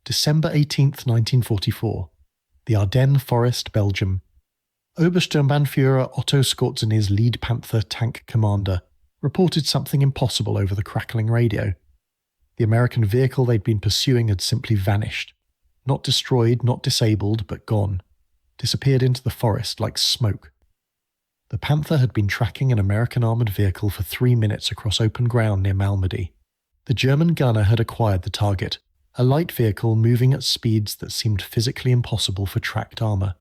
December 18th, 1944. The Ardennes Forest, Belgium. Obersturmbannführer Otto Skorzen's lead Panther tank commander reported something impossible over the crackling radio. The American vehicle they'd been pursuing had simply vanished. Not destroyed, not disabled, but gone. Disappeared into the forest like smoke. The Panther had been tracking an American armoured vehicle for 3 minutes across open ground near Malmedy. The German gunner had acquired the target, a light vehicle moving at speeds that seemed physically impossible for tracked armour.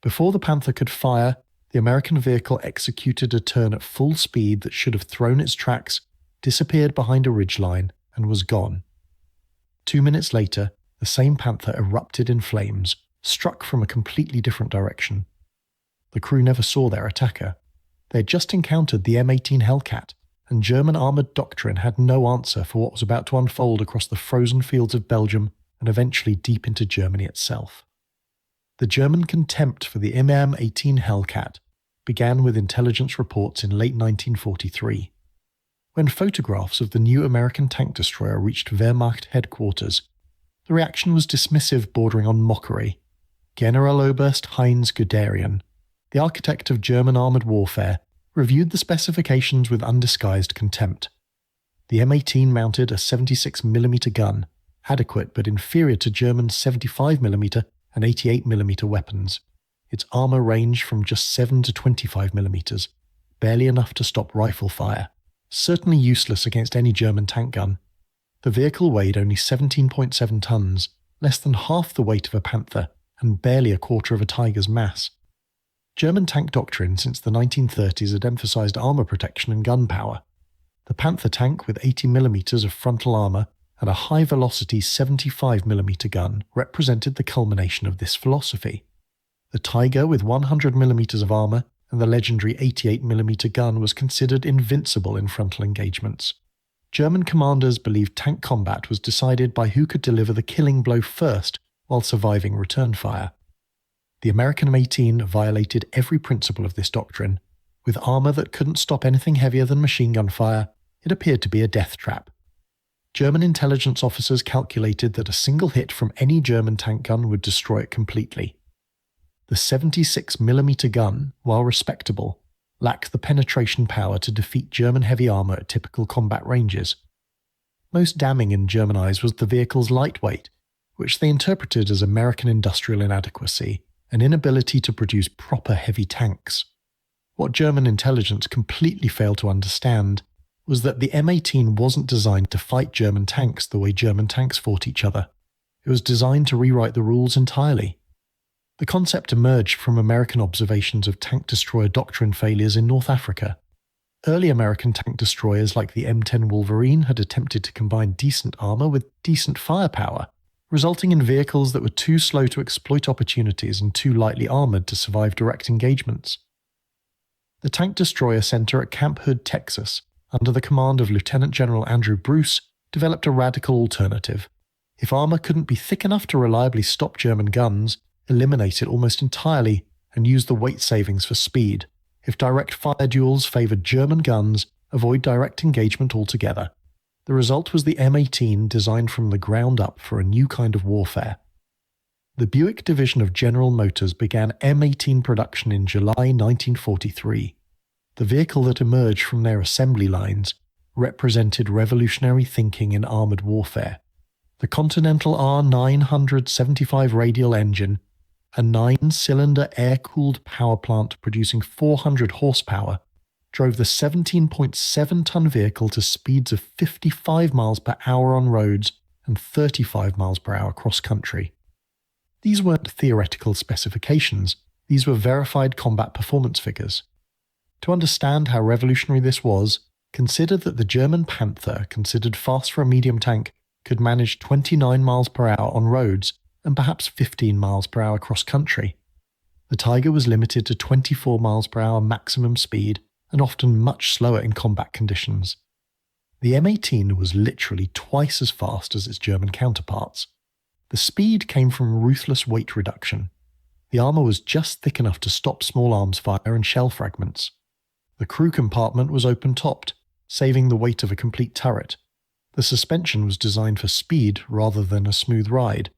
Before the Panther could fire, the American vehicle executed a turn at full speed that should have thrown its tracks, disappeared behind a ridgeline, and was gone. 2 minutes later, the same Panther erupted in flames, struck from a completely different direction. The crew never saw their attacker. They had just encountered the M18 Hellcat, and German armoured doctrine had no answer for what was about to unfold across the frozen fields of Belgium and eventually deep into Germany itself. The German contempt for the M18 Hellcat began with intelligence reports in late 1943. When photographs of the new American tank destroyer reached Wehrmacht headquarters, the reaction was dismissive, bordering on mockery. Generaloberst Heinz Guderian, the architect of German armoured warfare, reviewed the specifications with undisguised contempt. The M18 mounted a 76mm gun, adequate but inferior to German 75mm and 88mm weapons. Its armour ranged from just 7 to 25mm, barely enough to stop rifle fire, certainly useless against any German tank gun. The vehicle weighed only 17.7 tons, less than half the weight of a Panther, and barely a quarter of a Tiger's mass. German tank doctrine since the 1930s had emphasised armour protection and gun power. The Panther tank with 80mm of frontal armour and a high-velocity 75mm gun represented the culmination of this philosophy. The Tiger with 100mm of armour and the legendary 88mm gun was considered invincible in frontal engagements. German commanders believed tank combat was decided by who could deliver the killing blow first while surviving return fire. The American M18 violated every principle of this doctrine. With armour that couldn't stop anything heavier than machine gun fire, it appeared to be a death trap. German intelligence officers calculated that a single hit from any German tank gun would destroy it completely. The 76mm gun, while respectable, lacked the penetration power to defeat German heavy armour at typical combat ranges. Most damning in German eyes was the vehicle's lightweight, which they interpreted as American industrial inadequacy, an inability to produce proper heavy tanks. What German intelligence completely failed to understand was that the M18 wasn't designed to fight German tanks the way German tanks fought each other. It was designed to rewrite the rules entirely. The concept emerged from American observations of tank destroyer doctrine failures in North Africa. Early American tank destroyers like the M10 Wolverine had attempted to combine decent armour with decent firepower, resulting in vehicles that were too slow to exploit opportunities and too lightly armoured to survive direct engagements. The Tank Destroyer Center at Camp Hood, Texas, under the command of Lieutenant General Andrew Bruce, developed a radical alternative. If armour couldn't be thick enough to reliably stop German guns, eliminate it almost entirely and use the weight savings for speed. If direct fire duels favoured German guns, avoid direct engagement altogether. The result was the M18 designed from the ground up for a new kind of warfare. The Buick division of General Motors began M18 production in July 1943. The vehicle that emerged from their assembly lines represented revolutionary thinking in armoured warfare. The Continental R975 radial engine, a 9-cylinder air-cooled power plant producing 400 horsepower, drove the 17.7-ton vehicle to speeds of 55 miles per hour on roads and 35 miles per hour cross-country. These weren't theoretical specifications, these were verified combat performance figures. To understand how revolutionary this was, consider that the German Panther, considered fast for a medium tank, could manage 29 miles per hour on roads and perhaps 15 miles per hour cross-country. The Tiger was limited to 24 miles per hour maximum speed and often much slower in combat conditions. The M18 was literally twice as fast as its German counterparts. The speed came from ruthless weight reduction. The armour was just thick enough to stop small arms fire and shell fragments. The crew compartment was open-topped, saving the weight of a complete turret. The suspension was designed for speed rather than a smooth ride.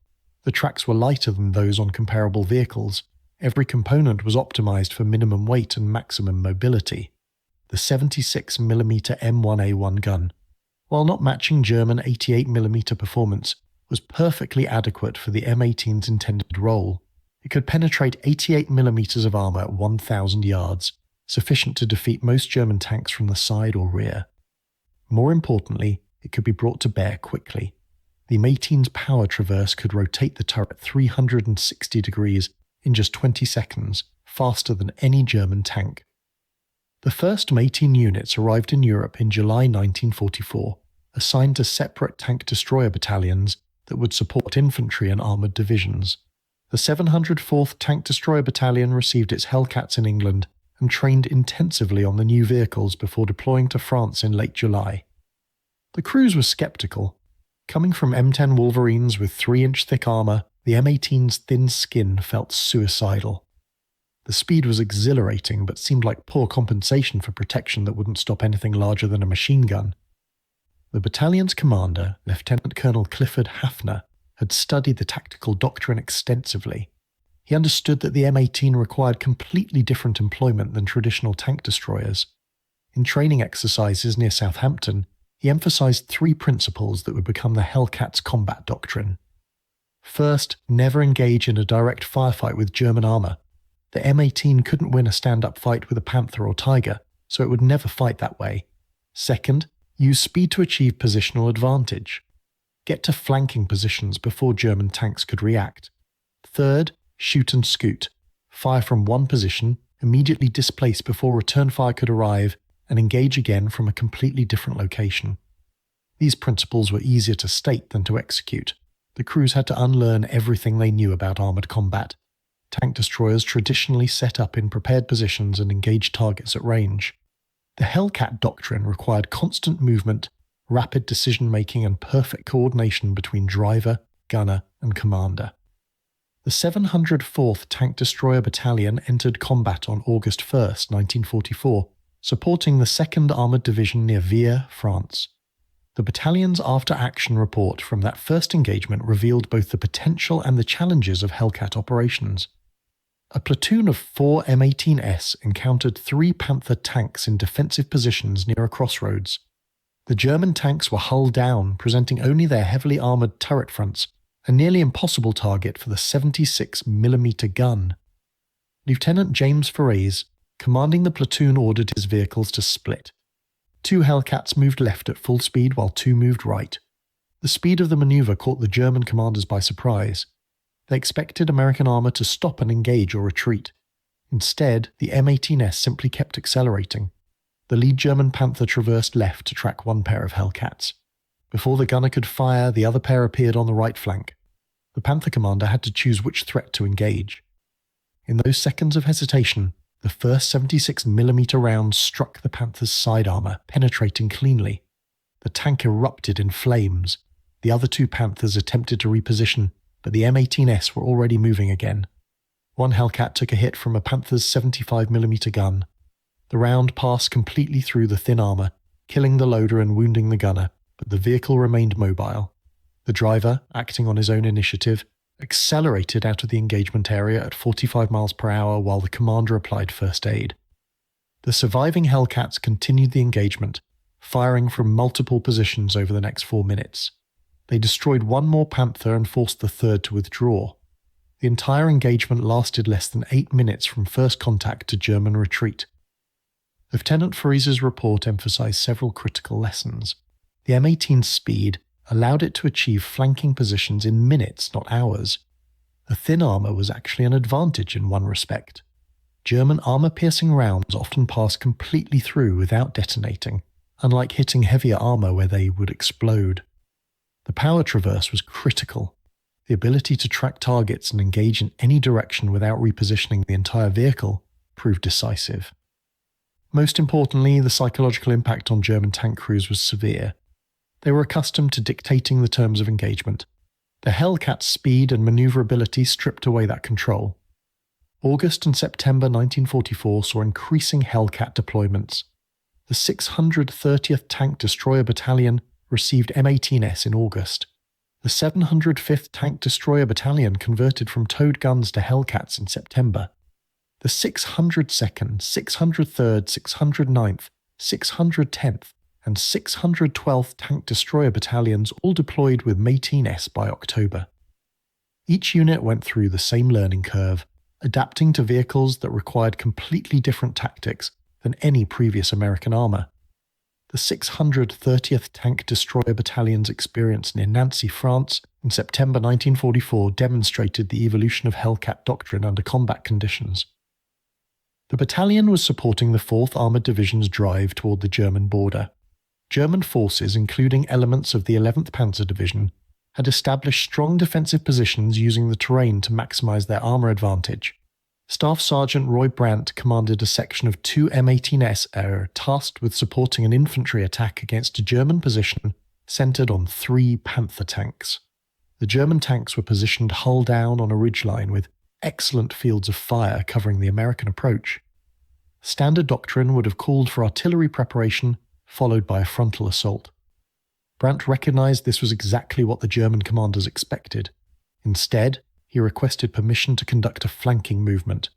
The tracks were lighter than those on comparable vehicles. Every component was optimized for minimum weight and maximum mobility. The 76mm M1A1 gun, while not matching German 88mm performance, was perfectly adequate for the M18's intended role. It could penetrate 88mm of armor at 1,000 yards, sufficient to defeat most German tanks from the side or rear. More importantly, it could be brought to bear quickly. The M18's power traverse could rotate the turret 360 degrees in just 20 seconds, faster than any German tank. The first M18 units arrived in Europe in July 1944, assigned to separate tank destroyer battalions that would support infantry and armoured divisions. The 704th Tank Destroyer Battalion received its Hellcats in England and trained intensively on the new vehicles before deploying to France in late July. The crews were sceptical. Coming from M10 Wolverines with 3-inch thick armour, the M18's thin skin felt suicidal. The speed was exhilarating but seemed like poor compensation for protection that wouldn't stop anything larger than a machine gun. The battalion's commander, Lieutenant Colonel Clifford Hafner, had studied the tactical doctrine extensively. He understood that the M18 required completely different employment than traditional tank destroyers. In training exercises near Southampton, he emphasized 3 principles that would become the Hellcats' combat doctrine. First, never engage in a direct firefight with German armour. The M18 couldn't win a stand-up fight with a Panther or Tiger, so it would never fight that way. Second, use speed to achieve positional advantage. Get to flanking positions before German tanks could react. Third, shoot and scoot. Fire from one position, immediately displace before return fire could arrive, and engage again from a completely different location. These principles were easier to state than to execute. The crews had to unlearn everything they knew about armoured combat. Tank destroyers traditionally set up in prepared positions and engaged targets at range. The Hellcat doctrine required constant movement, rapid decision-making and perfect coordination between driver, gunner and commander. The 704th Tank Destroyer Battalion entered combat on August 1, 1944, supporting the 2nd Armoured Division near Vire, France. The battalion's after-action report from that first engagement revealed both the potential and the challenges of Hellcat operations. A platoon of 4 M18s encountered 3 Panther tanks in defensive positions near a crossroads. The German tanks were hull down, presenting only their heavily armoured turret fronts, a nearly impossible target for the 76mm gun. Lieutenant James Ferraes, commanding the platoon, ordered his vehicles to split. 2 Hellcats moved left at full speed while 2 moved right. The speed of the manoeuvre caught the German commanders by surprise. They expected American armour to stop and engage or retreat. Instead, the M18s simply kept accelerating. The lead German Panther traversed left to track one pair of Hellcats. Before the gunner could fire, the other pair appeared on the right flank. The Panther commander had to choose which threat to engage. In those seconds of hesitation, the first 76mm round struck the Panther's side armour, penetrating cleanly. The tank erupted in flames. The other 2 Panthers attempted to reposition, but the M18s were already moving again. One Hellcat took a hit from a Panther's 75mm gun. The round passed completely through the thin armour, killing the loader and wounding the gunner, but the vehicle remained mobile. The driver, acting on his own initiative, accelerated out of the engagement area at 45 miles per hour while the commander applied first aid. The surviving Hellcats continued the engagement, firing from multiple positions over the next 4 minutes. They destroyed 1 more Panther and forced the 3rd to withdraw. The entire engagement lasted less than 8 minutes from first contact to German retreat. Lieutenant Ferraes' report emphasized several critical lessons. The M18's speed allowed it to achieve flanking positions in minutes, not hours. The thin armour was actually an advantage in one respect. German armour-piercing rounds often passed completely through without detonating, unlike hitting heavier armour where they would explode. The power traverse was critical. The ability to track targets and engage in any direction without repositioning the entire vehicle proved decisive. Most importantly, the psychological impact on German tank crews was severe. They were accustomed to dictating the terms of engagement. The Hellcat's speed and manoeuvrability stripped away that control. August and September 1944 saw increasing Hellcat deployments. The 630th Tank Destroyer Battalion received M18s in August. The 705th Tank Destroyer Battalion converted from towed guns to Hellcats in September. The 602nd, 603rd, 609th, 610th, and 612th Tank Destroyer Battalions all deployed with M18s by October. Each unit went through the same learning curve, adapting to vehicles that required completely different tactics than any previous American armour. The 630th Tank Destroyer Battalion's experience near Nancy, France, in September 1944 demonstrated the evolution of Hellcat doctrine under combat conditions. The battalion was supporting the 4th Armoured Division's drive toward the German border. German forces, including elements of the 11th Panzer Division, had established strong defensive positions using the terrain to maximise their armour advantage. Staff Sergeant Roy Brandt commanded a section of 2 M18s tasked with supporting an infantry attack against a German position centred on 3 Panther tanks. The German tanks were positioned hull down on a ridgeline with excellent fields of fire covering the American approach. Standard doctrine would have called for artillery preparation, followed by a frontal assault. Brandt recognised this was exactly what the German commanders expected. Instead, he requested permission to conduct a flanking movement.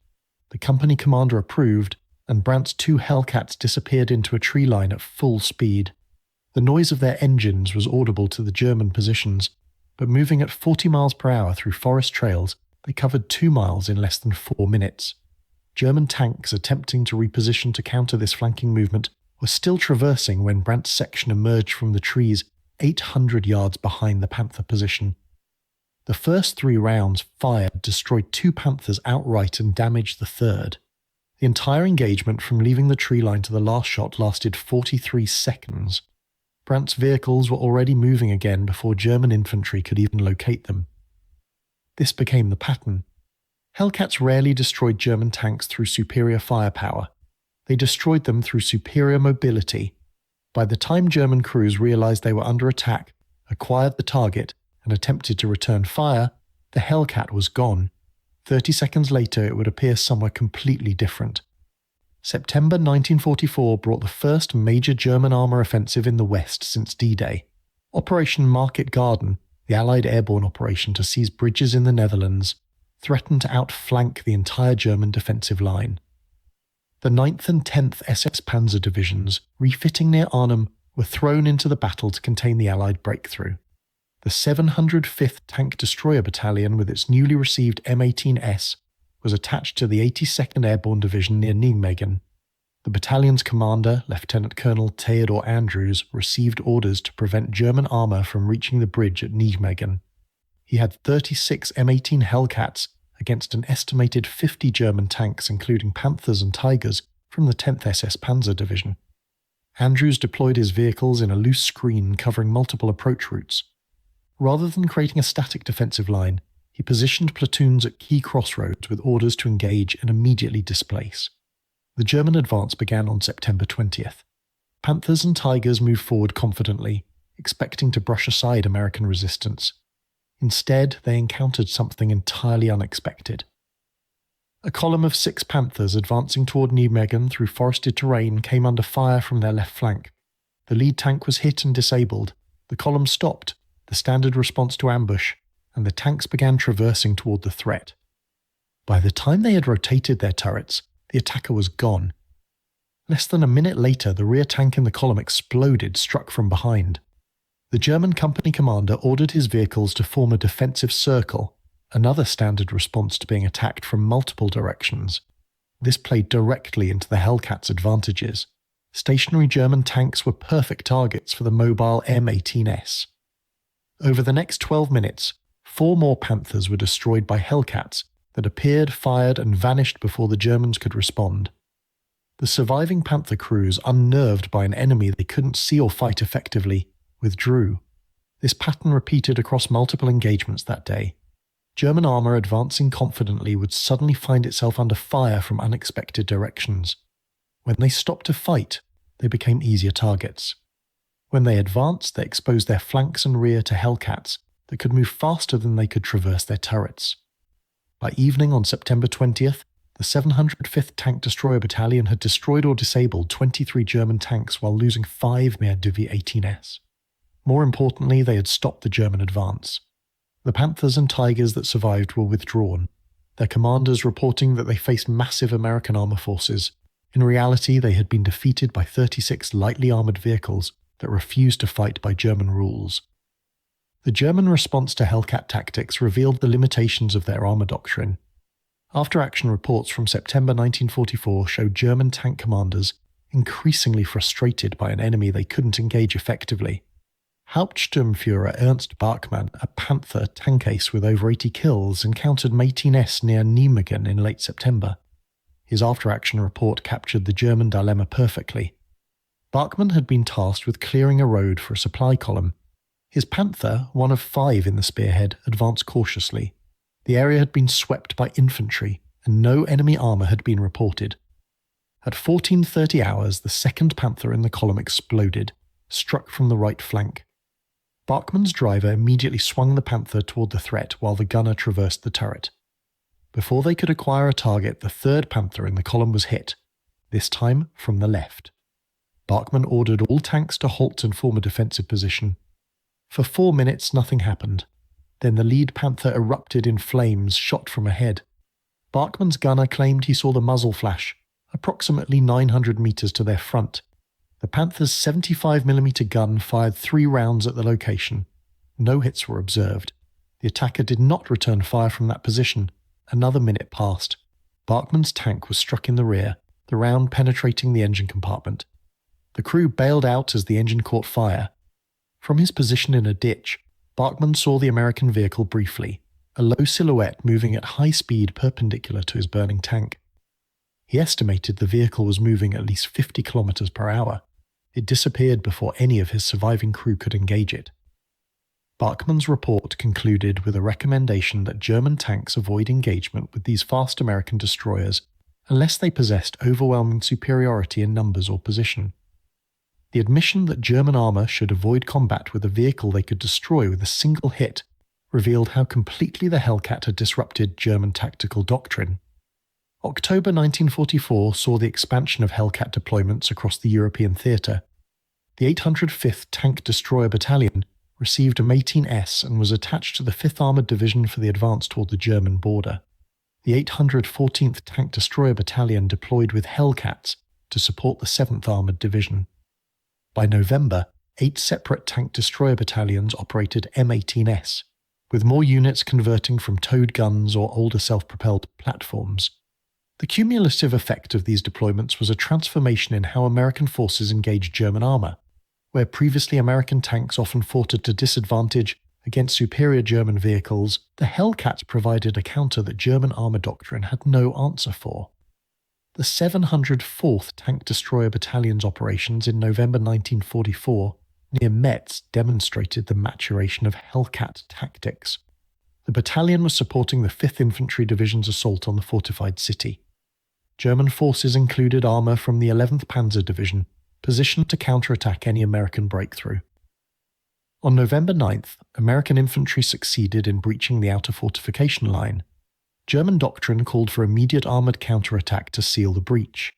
The company commander approved, and Brandt's 2 Hellcats disappeared into a tree line at full speed. The noise of their engines was audible to the German positions, but moving at 40 miles per hour through forest trails, they covered 2 miles in less than 4 minutes. German tanks attempting to reposition to counter this flanking movement were still traversing when Brandt's section emerged from the trees 800 yards behind the Panther position. The first 3 rounds fired destroyed 2 Panthers outright and damaged the third. The entire engagement from leaving the tree line to the last shot lasted 43 seconds. Brandt's vehicles were already moving again before German infantry could even locate them. This became the pattern. Hellcats rarely destroyed German tanks through superior firepower. They destroyed them through superior mobility. By the time German crews realized they were under attack, acquired the target, and attempted to return fire, the Hellcat was gone. 30 seconds later, it would appear somewhere completely different. September 1944 brought the first major German armour offensive in the West since D-Day. Operation Market Garden, the Allied airborne operation to seize bridges in the Netherlands, threatened to outflank the entire German defensive line. The 9th and 10th SS Panzer divisions, refitting near Arnhem, were thrown into the battle to contain the Allied breakthrough. The 705th Tank Destroyer Battalion, with its newly received M18s, was attached to the 82nd Airborne Division near Nijmegen. The battalion's commander, Lieutenant Colonel Theodor Andrews, received orders to prevent German armour from reaching the bridge at Nijmegen. He had 36 M18 Hellcats against an estimated 50 German tanks, including Panthers and Tigers, from the 10th SS Panzer Division. Andrews deployed his vehicles in a loose screen covering multiple approach routes. Rather than creating a static defensive line, he positioned platoons at key crossroads with orders to engage and immediately displace. The German advance began on September 20th. Panthers and Tigers moved forward confidently, expecting to brush aside American resistance. Instead, they encountered something entirely unexpected. A column of 6 Panthers advancing toward Nijmegen through forested terrain came under fire from their left flank. The lead tank was hit and disabled. The column stopped, the standard response to ambush, and the tanks began traversing toward the threat. By the time they had rotated their turrets, the attacker was gone. Less than a minute later, the rear tank in the column exploded, struck from behind. The German company commander ordered his vehicles to form a defensive circle, another standard response to being attacked from multiple directions. This played directly into the Hellcats' advantages. Stationary German tanks were perfect targets for the mobile M18s. Over the next 12 minutes, 4 more Panthers were destroyed by Hellcats that appeared, fired, and vanished before the Germans could respond. The surviving Panther crews, unnerved by an enemy they couldn't see or fight effectively, withdrew. This pattern repeated across multiple engagements that day. German armour advancing confidently would suddenly find itself under fire from unexpected directions. When they stopped to fight, they became easier targets. When they advanced, they exposed their flanks and rear to Hellcats that could move faster than they could traverse their turrets. By evening on September 20th, the 705th Tank Destroyer Battalion had destroyed or disabled 23 German tanks while losing 5 mere Divi 18s. More importantly, they had stopped the German advance. The Panthers and Tigers that survived were withdrawn, their commanders reporting that they faced massive American armor forces. In reality, they had been defeated by 36 lightly armored vehicles that refused to fight by German rules. The German response to Hellcat tactics revealed the limitations of their armor doctrine. After-action reports from September 1944 showed German tank commanders increasingly frustrated by an enemy they couldn't engage effectively. Hauptsturmführer Ernst Bachmann, a Panther tank ace with over 80 kills, encountered M18 near Nijmegen in late September. His after-action report captured the German dilemma perfectly. Bachmann had been tasked with clearing a road for a supply column. His Panther, one of 5 in the spearhead, advanced cautiously. The area had been swept by infantry, and no enemy armour had been reported. At 14:30 hours, the second Panther in the column exploded, struck from the right flank. Bachmann's driver immediately swung the Panther toward the threat while the gunner traversed the turret. Before they could acquire a target, the third Panther in the column was hit, this time from the left. Bachmann ordered all tanks to halt and form a defensive position. For 4 minutes, nothing happened. Then the lead Panther erupted in flames shot from ahead. Bachmann's gunner claimed he saw the muzzle flash, approximately 900 meters to their front. The Panther's 75mm gun fired 3 rounds at the location. No hits were observed. The attacker did not return fire from that position. Another minute passed. Bachmann's tank was struck in the rear, the round penetrating the engine compartment. The crew bailed out as the engine caught fire. From his position in a ditch, Bachmann saw the American vehicle briefly, a low silhouette moving at high speed perpendicular to his burning tank. He estimated the vehicle was moving at least 50 kilometers per hour. It disappeared before any of his surviving crew could engage it. Bachmann's report concluded with a recommendation that German tanks avoid engagement with these fast American destroyers unless they possessed overwhelming superiority in numbers or position. The admission that German armour should avoid combat with a vehicle they could destroy with a single hit revealed how completely the Hellcat had disrupted German tactical doctrine. October 1944 saw the expansion of Hellcat deployments across the European theatre. The 805th Tank Destroyer Battalion received a M18 and was attached to the 5th Armoured Division for the advance toward the German border. The 814th Tank Destroyer Battalion deployed with Hellcats to support the 7th Armoured Division. By November, 8 separate tank destroyer battalions operated M18s, with more units converting from towed guns or older self-propelled platforms. The cumulative effect of these deployments was a transformation in how American forces engaged German armour. Where previously American tanks often fought at a disadvantage against superior German vehicles, the Hellcat provided a counter that German armour doctrine had no answer for. The 704th Tank Destroyer Battalion's operations in November 1944 near Metz demonstrated the maturation of Hellcat tactics. The battalion was supporting the 5th Infantry Division's assault on the fortified city. German forces included armour from the 11th Panzer Division, positioned to counterattack any American breakthrough. On November 9th, American infantry succeeded in breaching the outer fortification line. German doctrine called for immediate armoured counterattack to seal the breach.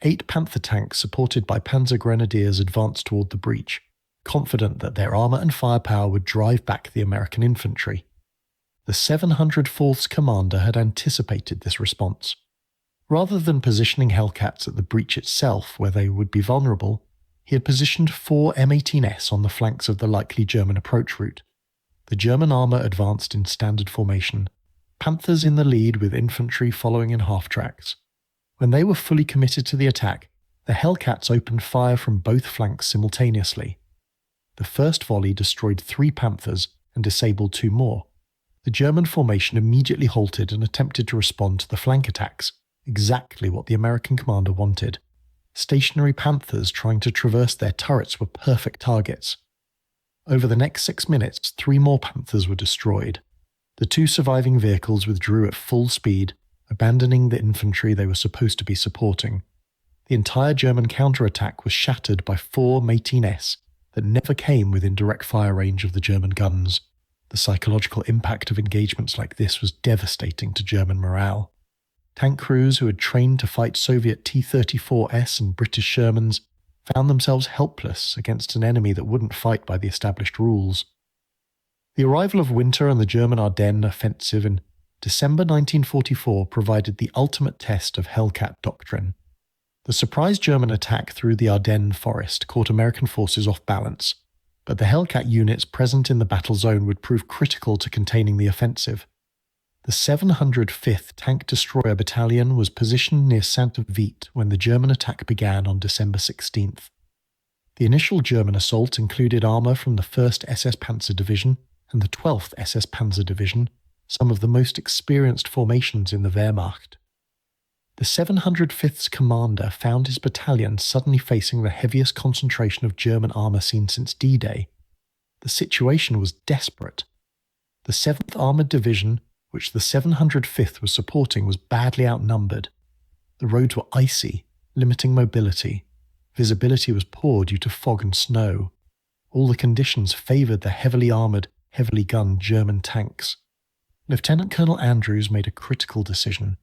8 Panther tanks supported by Panzer grenadiers advanced toward the breach, confident that their armour and firepower would drive back the American infantry. The 704th's commander had anticipated this response. Rather than positioning Hellcats at the breach itself where they would be vulnerable, he had positioned 4 M18s on the flanks of the likely German approach route. The German armour advanced in standard formation, Panthers in the lead with infantry following in half-tracks. When they were fully committed to the attack, the Hellcats opened fire from both flanks simultaneously. The first volley destroyed 3 Panthers and disabled 2 more. The German formation immediately halted and attempted to respond to the flank attacks, exactly what the American commander wanted. Stationary Panthers trying to traverse their turrets were perfect targets. Over the next 6 minutes, 3 more Panthers were destroyed. The 2 surviving vehicles withdrew at full speed, abandoning the infantry they were supposed to be supporting. The entire German counterattack was shattered by 4 M18s that never came within direct fire range of the German guns. The psychological impact of engagements like this was devastating to German morale. Tank crews who had trained to fight Soviet T-34S and British Shermans found themselves helpless against an enemy that wouldn't fight by the established rules. The arrival of winter and the German Ardennes offensive in December 1944 provided the ultimate test of Hellcat doctrine. The surprise German attack through the Ardennes forest caught American forces off balance, but the Hellcat units present in the battle zone would prove critical to containing the offensive. The 705th Tank Destroyer Battalion was positioned near Saint-Vite when the German attack began on December 16th. The initial German assault included armour from the 1st SS Panzer Division and the 12th SS Panzer Division, some of the most experienced formations in the Wehrmacht. The 705th's commander found his battalion suddenly facing the heaviest concentration of German armour seen since D-Day. The situation was desperate. The 7th Armoured Division, which the 705th was supporting, was badly outnumbered. The roads were icy, limiting mobility. Visibility was poor due to fog and snow. All the conditions favoured the heavily armoured, heavily gunned German tanks. Lieutenant Colonel Andrews made a critical decision.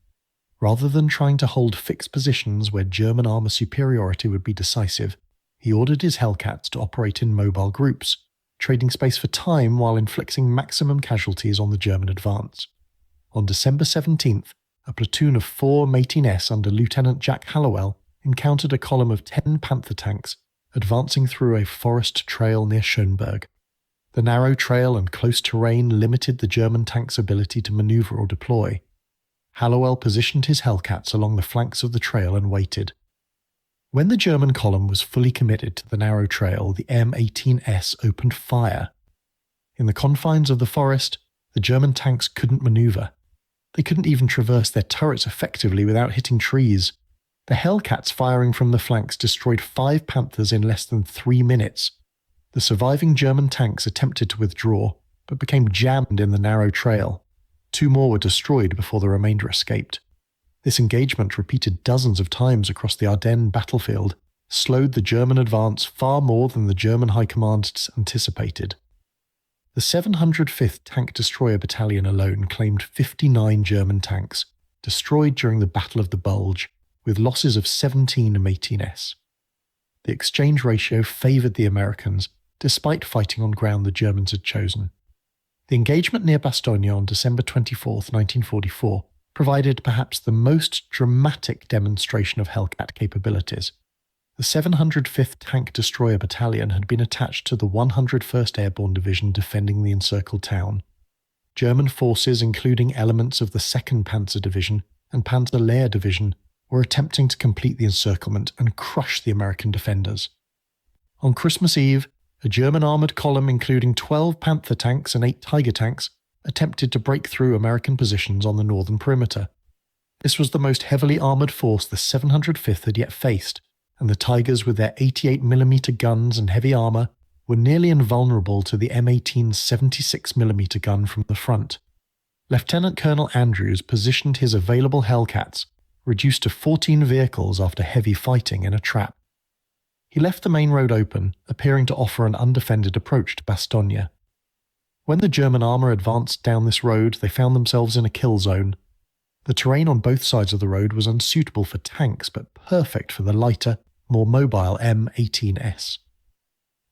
Rather than trying to hold fixed positions where German armour superiority would be decisive, he ordered his Hellcats to operate in mobile groups, trading space for time while inflicting maximum casualties on the German advance. On December 17th, a platoon of 4 M18s under Lieutenant Jack Hallowell encountered a column of 10 Panther tanks advancing through a forest trail near Schönberg. The narrow trail and close terrain limited the German tanks' ability to manoeuvre or deploy. Hallowell positioned his Hellcats along the flanks of the trail and waited. When the German column was fully committed to the narrow trail, the M18s opened fire. In the confines of the forest, the German tanks couldn't manoeuvre. They couldn't even traverse their turrets effectively without hitting trees. The Hellcats firing from the flanks destroyed 5 Panthers in less than 3 minutes. The surviving German tanks attempted to withdraw, but became jammed in the narrow trail. 2 more were destroyed before the remainder escaped. This engagement, repeated dozens of times across the Ardennes battlefield, slowed the German advance far more than the German High Command anticipated. The 705th Tank Destroyer Battalion alone claimed 59 German tanks, destroyed during the Battle of the Bulge, with losses of 17 M18s. The exchange ratio favoured the Americans, despite fighting on ground the Germans had chosen. The engagement near Bastogne on December 24, 1944, provided perhaps the most dramatic demonstration of Hellcat capabilities. The 705th Tank Destroyer Battalion had been attached to the 101st Airborne Division defending the encircled town. German forces, including elements of the 2nd Panzer Division and Panzer Lehr Division, were attempting to complete the encirclement and crush the American defenders. On Christmas Eve, a German armoured column including 12 Panther tanks and 8 Tiger tanks attempted to break through American positions on the northern perimeter. This was the most heavily armoured force the 705th had yet faced, and the Tigers with their 88mm guns and heavy armour were nearly invulnerable to the M18's 76mm gun from the front. Lieutenant Colonel Andrews positioned his available Hellcats, reduced to 14 vehicles after heavy fighting, in a trap. He left the main road open, appearing to offer an undefended approach to Bastogne. When the German armour advanced down this road, they found themselves in a kill zone. The terrain on both sides of the road was unsuitable for tanks, but perfect for the lighter, more mobile M18s.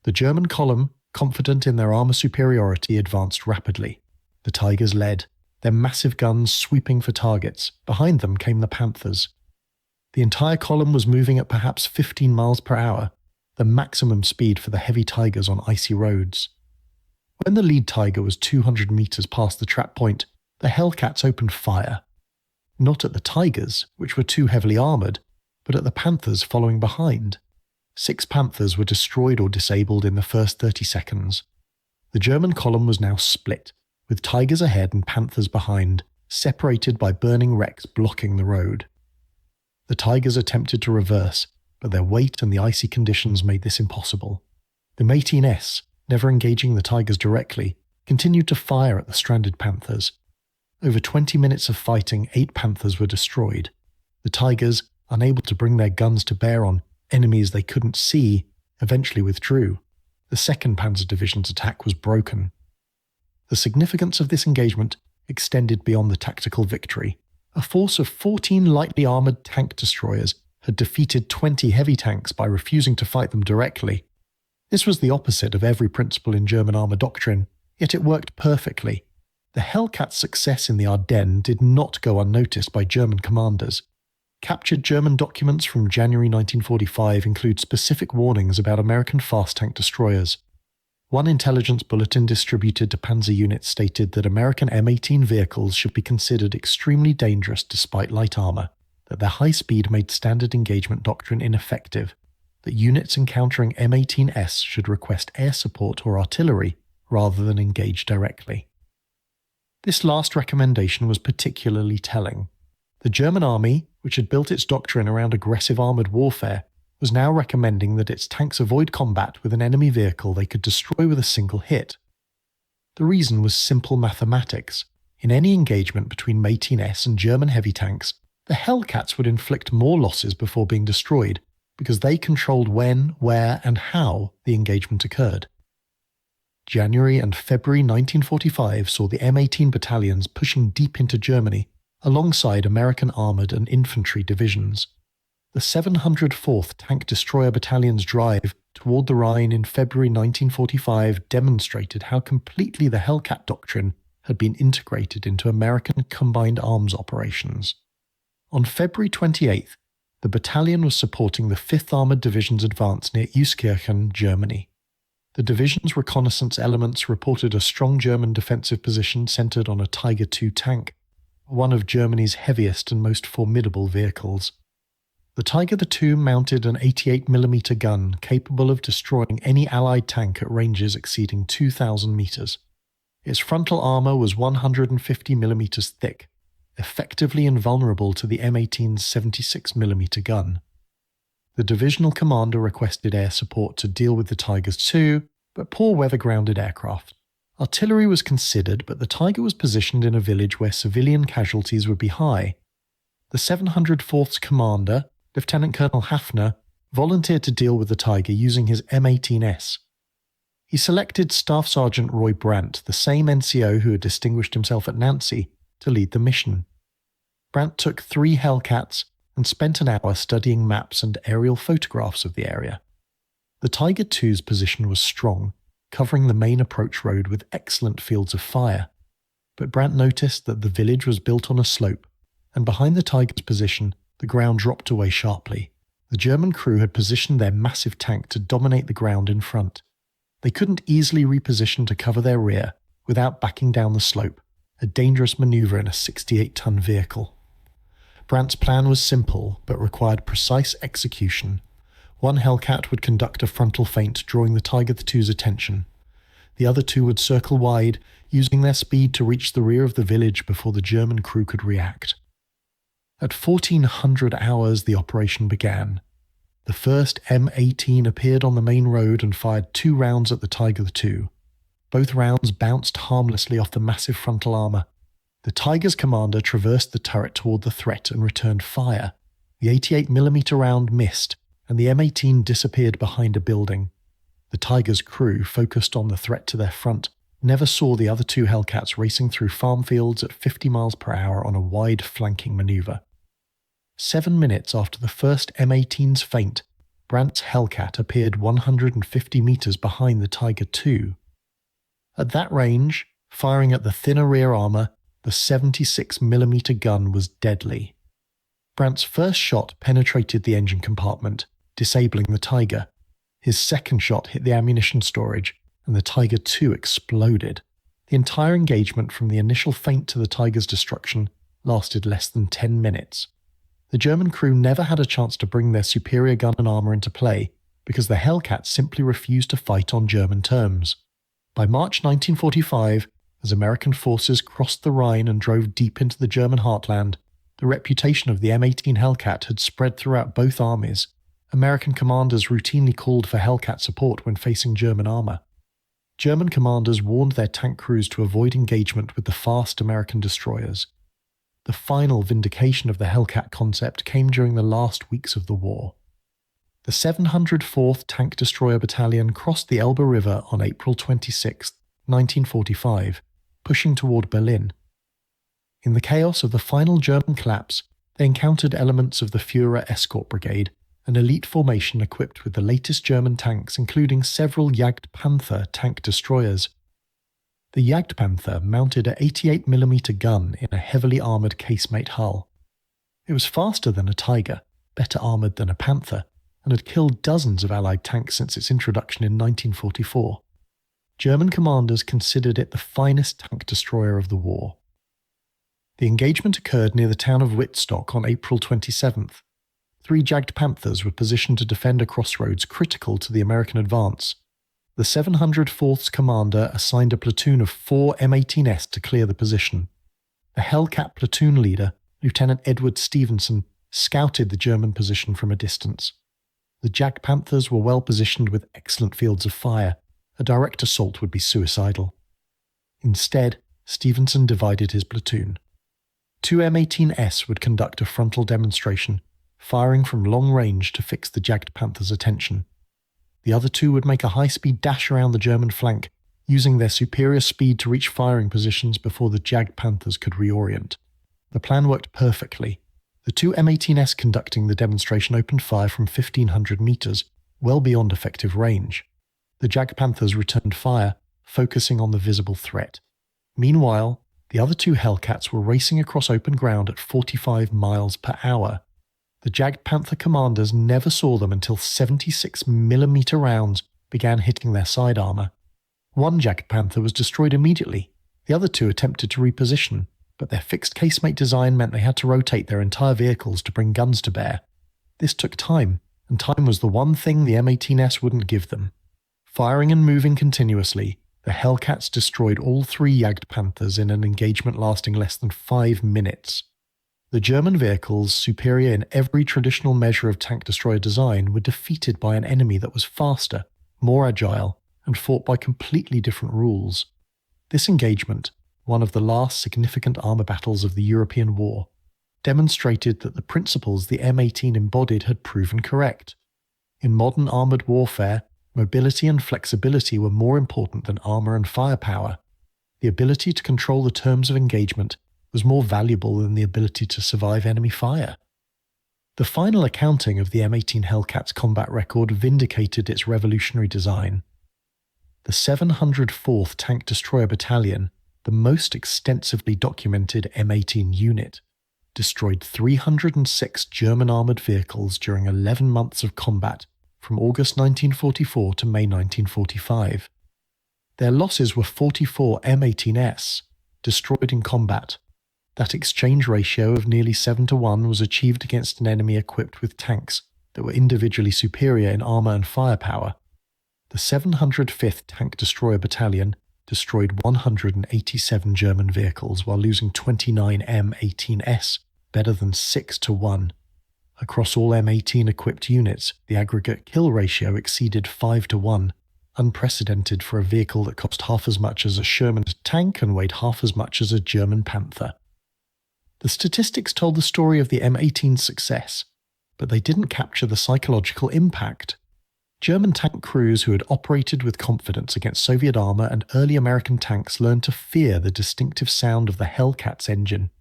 The German column, confident in their armour superiority, advanced rapidly. The Tigers led, their massive guns sweeping for targets. Behind them came the Panthers. The entire column was moving at perhaps 15 miles per hour, the maximum speed for the heavy Tigers on icy roads. When the lead Tiger was 200 meters past the trap point, the Hellcats opened fire. Not at the Tigers, which were too heavily armoured, but at the Panthers following behind. 6 Panthers were destroyed or disabled in the first 30 seconds. The German column was now split, with Tigers ahead and Panthers behind, separated by burning wrecks blocking the road. The Tigers attempted to reverse, but their weight and the icy conditions made this impossible. The M18s, never engaging the Tigers directly, continued to fire at the stranded Panthers. Over 20 minutes of fighting, 8 Panthers were destroyed. The Tigers, unable to bring their guns to bear on enemies they couldn't see, eventually withdrew. The 2nd Panzer Division's attack was broken. The significance of this engagement extended beyond the tactical victory. A force of 14 lightly armoured tank destroyers had defeated 20 heavy tanks by refusing to fight them directly. This was the opposite of every principle in German armour doctrine, yet it worked perfectly. The Hellcat's success in the Ardennes did not go unnoticed by German commanders. Captured German documents from January 1945 include specific warnings about American fast tank destroyers. One intelligence bulletin distributed to Panzer units stated that American M18 vehicles should be considered extremely dangerous despite light armour, that their high speed made standard engagement doctrine ineffective, that units encountering M18s should request air support or artillery rather than engage directly. This last recommendation was particularly telling. The German army, which had built its doctrine around aggressive armoured warfare, was now recommending that its tanks avoid combat with an enemy vehicle they could destroy with a single hit. The reason was simple mathematics. In any engagement between M18s and German heavy tanks, the Hellcats would inflict more losses before being destroyed, because they controlled when, where, and how the engagement occurred. January and February 1945 saw the M18 battalions pushing deep into Germany, alongside American armoured and infantry divisions. The 704th Tank Destroyer Battalion's drive toward the Rhine in February 1945 demonstrated how completely the Hellcat doctrine had been integrated into American combined arms operations. On February 28th, the battalion was supporting the 5th Armoured Division's advance near Euskirchen, Germany. The division's reconnaissance elements reported a strong German defensive position centered on a Tiger II tank, one of Germany's heaviest and most formidable vehicles. The Tiger II mounted an 88mm gun capable of destroying any Allied tank at ranges exceeding 2,000 meters. Its frontal armor was 150mm thick, effectively invulnerable to the M18's 76mm gun. The divisional commander requested air support to deal with the Tigers II, but poor weather grounded aircraft. Artillery was considered, but the Tiger was positioned in a village where civilian casualties would be high. The 704th's commander, Lieutenant Colonel Hafner, volunteered to deal with the Tiger using his M18s. He selected Staff Sergeant Roy Brandt, the same NCO who had distinguished himself at Nancy, to lead the mission. Brandt took 3 Hellcats and spent an hour studying maps and aerial photographs of the area. The Tiger II's position was strong, covering the main approach road with excellent fields of fire. But Brandt noticed that the village was built on a slope, and behind the Tiger's position, the ground dropped away sharply. The German crew had positioned their massive tank to dominate the ground in front. They couldn't easily reposition to cover their rear without backing down the slope, a dangerous maneuver in a 68-ton vehicle. Brandt's plan was simple, but required precise execution. One Hellcat would conduct a frontal feint, drawing the Tiger II's attention. The other 2 would circle wide, using their speed to reach the rear of the village before the German crew could react. At 1400 hours, the operation began. The first M18 appeared on the main road and fired 2 rounds at the Tiger II. Both rounds bounced harmlessly off the massive frontal armour. The Tiger's commander traversed the turret toward the threat and returned fire. The 88mm round missed, and the M18 disappeared behind a building. The Tiger's crew, focused on the threat to their front, never saw the other 2 Hellcats racing through farm fields at 50 miles per hour on a wide flanking manoeuvre. 7 minutes after the first M18's feint, Brandt's Hellcat appeared 150 meters behind the Tiger II. At that range, firing at the thinner rear armor, the 76mm gun was deadly. Brandt's first shot penetrated the engine compartment, disabling the Tiger. His second shot hit the ammunition storage, and the Tiger II exploded. The entire engagement from the initial feint to the Tiger's destruction lasted less than 10 minutes. The German crew never had a chance to bring their superior gun and armour into play, because the Hellcats simply refused to fight on German terms. By March 1945, as American forces crossed the Rhine and drove deep into the German heartland, the reputation of the M18 Hellcat had spread throughout both armies. American commanders routinely called for Hellcat support when facing German armour. German commanders warned their tank crews to avoid engagement with the fast American destroyers. The final vindication of the Hellcat concept came during the last weeks of the war. The 704th Tank Destroyer Battalion crossed the Elbe River on April 26, 1945, pushing toward Berlin. In the chaos of the final German collapse, They encountered elements of the Führer Escort Brigade, an elite formation equipped with the latest German tanks, including several Panther tank destroyers. The Panther mounted a 88mm gun in a heavily armoured casemate hull. It was faster than a Tiger, better armoured than a Panther, and had killed dozens of Allied tanks since its introduction in 1944. German commanders considered it the finest tank destroyer of the war. The engagement occurred near the town of Wittstock on April 27th. 3 Panthers were positioned to defend a crossroads critical to the American advance. The 704th's commander assigned a platoon of 4 M18s to clear the position. The Hellcat platoon leader, Lieutenant Edward Stevenson, scouted the German position from a distance. The Panthers were well positioned with excellent fields of fire. A direct assault would be suicidal. Instead, Stevenson divided his platoon. 2 M18s would conduct a frontal demonstration, firing from long range to fix the Panthers' attention. The other 2 would make a high-speed dash around the German flank, using their superior speed to reach firing positions before the Panthers could reorient. The plan worked perfectly. The 2 M18s conducting the demonstration opened fire from 1,500 meters, well beyond effective range. The Panthers returned fire, focusing on the visible threat. Meanwhile, the other 2 Hellcats were racing across open ground at 45 miles per hour. The Panther commanders never saw them until 76mm rounds began hitting their side armour. 1 Panther was destroyed immediately. The other 2 attempted to reposition, but their fixed casemate design meant they had to rotate their entire vehicles to bring guns to bear. This took time, and time was the one thing the M18s wouldn't give them. Firing and moving continuously, the Hellcats destroyed all 3 Panthers in an engagement lasting less than 5 minutes. The German vehicles, superior in every traditional measure of tank destroyer design, were defeated by an enemy that was faster, more agile, and fought by completely different rules. This engagement, one of the last significant armour battles of the European War, demonstrated that the principles the M18 embodied had proven correct. In modern armoured warfare, mobility and flexibility were more important than armour and firepower. The ability to control the terms of engagement was more valuable than the ability to survive enemy fire. The final accounting of the M18 Hellcat's combat record vindicated its revolutionary design. The 704th Tank Destroyer Battalion, the most extensively documented M18 unit, destroyed 306 German armoured vehicles during 11 months of combat from August 1944 to May 1945. Their losses were 44 M18s, destroyed in combat. That exchange ratio of nearly 7-1 was achieved against an enemy equipped with tanks that were individually superior in armour and firepower. The 705th Tank Destroyer Battalion destroyed 187 German vehicles while losing 29 M18s, better than 6-1. Across all M18 equipped units, the aggregate kill ratio exceeded 5-1, unprecedented for a vehicle that cost half as much as a Sherman tank and weighed half as much as a German Panther. The statistics told the story of the M18's success, but they didn't capture the psychological impact. German tank crews who had operated with confidence against Soviet armour and early American tanks learned to fear the distinctive sound of the Hellcat's engine.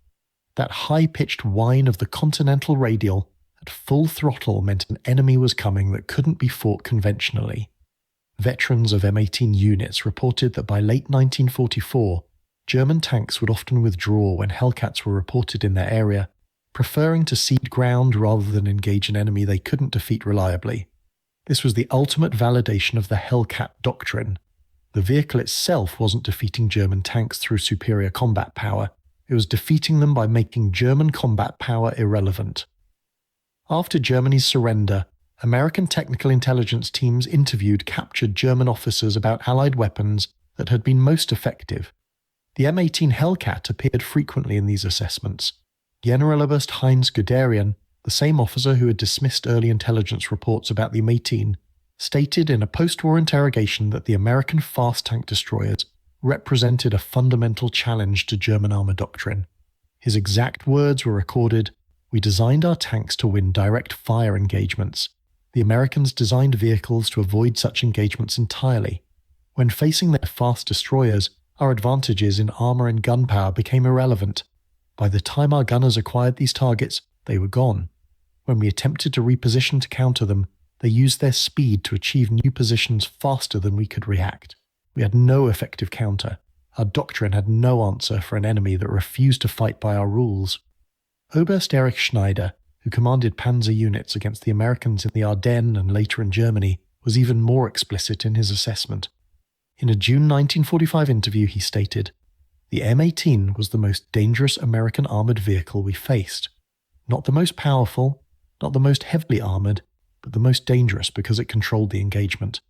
That high-pitched whine of the Continental Radial at full throttle meant an enemy was coming that couldn't be fought conventionally. Veterans of M18 units reported that by late 1944, German tanks would often withdraw when Hellcats were reported in their area, preferring to cede ground rather than engage an enemy they couldn't defeat reliably. This was the ultimate validation of the Hellcat doctrine. The vehicle itself wasn't defeating German tanks through superior combat power, it was defeating them by making German combat power irrelevant. After Germany's surrender, American technical intelligence teams interviewed captured German officers about Allied weapons that had been most effective. The M18 Hellcat appeared frequently in these assessments. Generaloberst Heinz Guderian, the same officer who had dismissed early intelligence reports about the M18, stated in a post-war interrogation that the American fast tank destroyers represented a fundamental challenge to German armour doctrine. His exact words were recorded, "We designed our tanks to win direct fire engagements. The Americans designed vehicles to avoid such engagements entirely. When facing their fast destroyers, our advantages in armour and gunpowder became irrelevant. By the time our gunners acquired these targets, they were gone. When we attempted to reposition to counter them, they used their speed to achieve new positions faster than we could react. We had no effective counter. Our doctrine had no answer for an enemy that refused to fight by our rules. Oberst Erich Schneider, who commanded Panzer units against the Americans in the Ardennes and later in Germany, was even more explicit in his assessment. In a June 1945 interview, he stated, "The M18 was the most dangerous American armoured vehicle we faced. Not the most powerful, not the most heavily armoured, but the most dangerous because it controlled the engagement.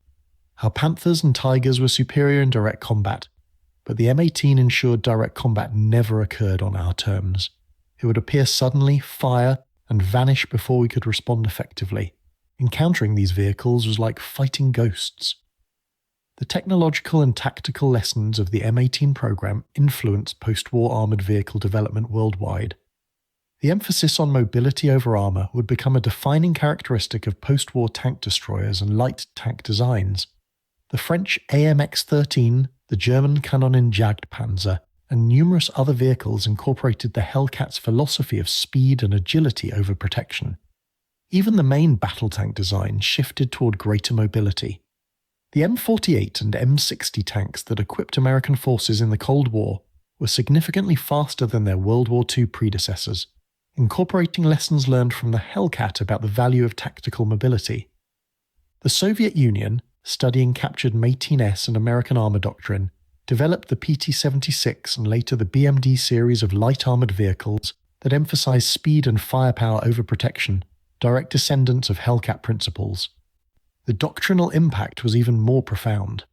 Our Panthers and Tigers were superior in direct combat, but the M18 ensured direct combat never occurred on our terms. It would appear suddenly, fire, and vanish before we could respond effectively. Encountering these vehicles was like fighting ghosts." The technological and tactical lessons of the M18 program influenced post-war armoured vehicle development worldwide. The emphasis on mobility over armour would become a defining characteristic of post-war tank destroyers and light tank designs. The French AMX-13, the German Kanonen Jagdpanzer, and numerous other vehicles incorporated the Hellcats' philosophy of speed and agility over protection. Even the main battle tank design shifted toward greater mobility. The M48 and M60 tanks that equipped American forces in the Cold War were significantly faster than their World War II predecessors, incorporating lessons learned from the Hellcat about the value of tactical mobility. The Soviet Union, studying captured M18S and American armour doctrine, developed the PT-76 and later the BMD series of light armoured vehicles that emphasized speed and firepower over protection, direct descendants of Hellcat principles. The doctrinal impact was even more profound.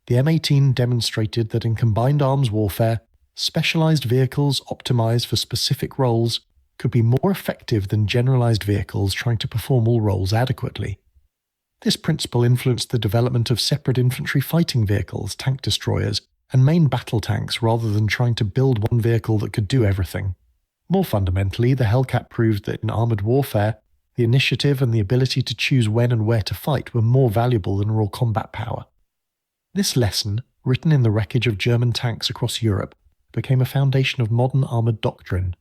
The M18 demonstrated that in combined arms warfare, specialized vehicles optimized for specific roles could be more effective than generalized vehicles trying to perform all roles adequately. This principle influenced the development of separate infantry fighting vehicles, tank destroyers, and main battle tanks rather than trying to build one vehicle that could do everything. More fundamentally, the Hellcat proved that in armoured warfare, the initiative and the ability to choose when and where to fight were more valuable than raw combat power. This lesson, written in the wreckage of German tanks across Europe, became a foundation of modern armoured doctrine